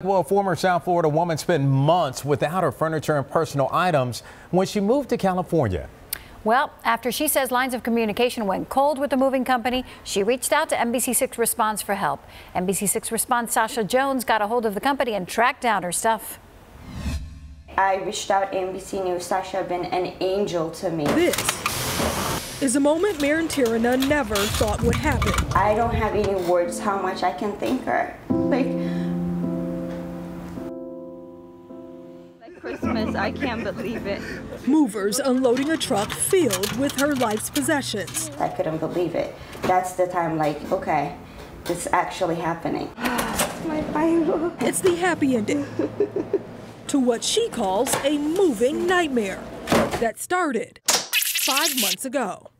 Well, a former South Florida woman spent months without her furniture and personal items when she moved to California. Well, after she says lines of communication went cold with the moving company, she reached out to NBC6 Response for help. NBC6 Response Sasha Jones got a hold of the company and tracked down her stuff. I reached out to NBC News. Sasha has been an angel to me. This is a moment Maren Tirana never thought would happen. I don't have any words how much I can thank her. Like Christmas, I can't believe it. Movers unloading a truck filled with her life's possessions. I couldn't believe it. That's the time, like, okay, it's actually happening. My Bible. It's the happy ending to what she calls a moving nightmare that started 5 months ago.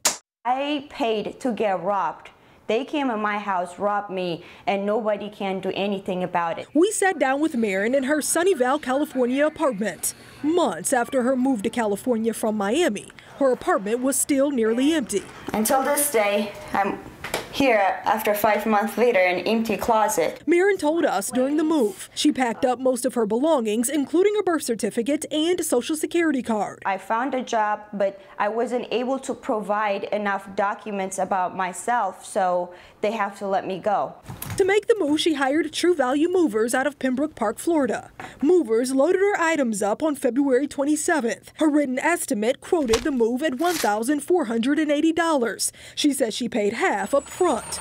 I paid to get robbed. They came in my house, robbed me, and nobody can do anything about it. We sat down with Maren in her Sunnyvale, California apartment. Months after her move to California from Miami, her apartment was still nearly empty. Until this day, I'm here after 5 months later in an empty closet. Maren told us during the move, she packed up most of her belongings, including a birth certificate and Social Security card. I found a job, but I wasn't able to provide enough documents about myself, so they have to let me go. To make the move, she hired True Value Movers out of Pembroke Park, Florida. Movers loaded her items up on February 27th. Her written estimate quoted the move at $1,480. She says she paid half up front.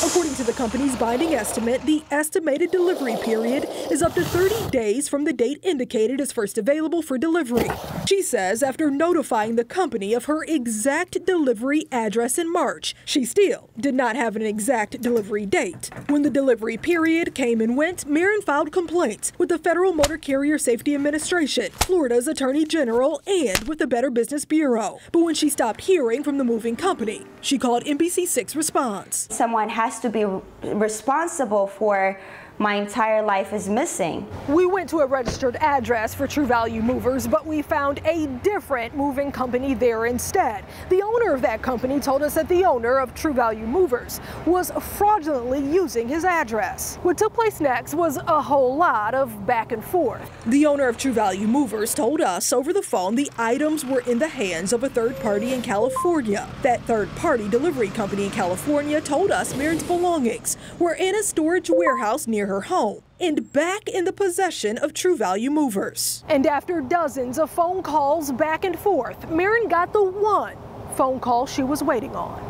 According to the company's binding estimate, the estimated delivery period is up to 30 days from the date indicated as first available for delivery. She says after notifying the company of her exact delivery address in March, she still did not have an exact delivery date. When the delivery period came and went, Maren filed complaints with the Federal Motor Carrier Safety Administration, Florida's Attorney General, and with the Better Business Bureau. But when she stopped hearing from the moving company, she called NBC6 Response. Someone has to be responsible for my entire life is missing. We went to a registered address for True Value Movers, but we found a different moving company there instead. The owner of that company told us that the owner of True Value Movers was fraudulently using his address. What took place next was a whole lot of back and forth. The owner of True Value Movers told us over the phone the items were in the hands of a third party in California. That third party delivery company in California told us Maren's belongings were in a storage warehouse near her home and back in the possession of True Value Movers. And after dozens of phone calls back and forth, Maren got the one phone call she was waiting on.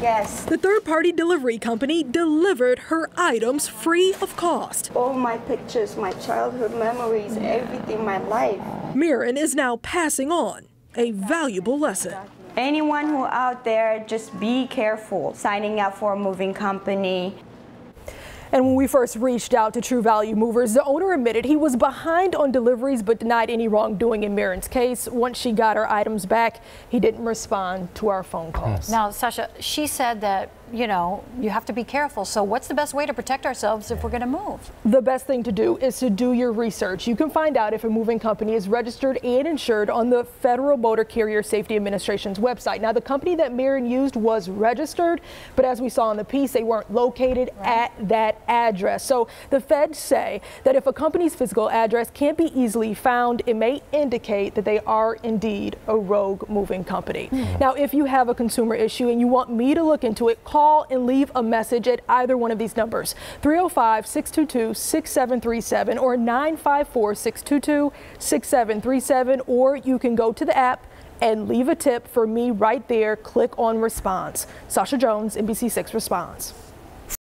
Yes. The third-party delivery company delivered her items free of cost. All my pictures, my childhood memories, everything, my life. Maren is now passing on a valuable lesson. Anyone who out there, just be careful signing up for a moving company. And when we first reached out to True Value Movers, the owner admitted he was behind on deliveries but denied any wrongdoing in Maren's case. Once she got her items back, he didn't respond to our phone calls. Now, Sasha, she said that, you know, you have to be careful. So what's the best way to protect ourselves if we're going to move? The best thing to do is to do your research. You can find out if a moving company is registered and insured on the Federal Motor Carrier Safety Administration's website. Now, the company that Maren used was registered, but as we saw in the piece, they weren't located at that address. So the feds say that if a company's physical address can't be easily found, it may indicate that they are indeed a rogue moving company. Now, if you have a consumer issue and you want me to look into it, call and leave a message at either one of these numbers, 305-622-6737 or 954-622-6737, or you can go to the app and leave a tip for me right there. Click on Response. Sasha Jones, NBC6 Response.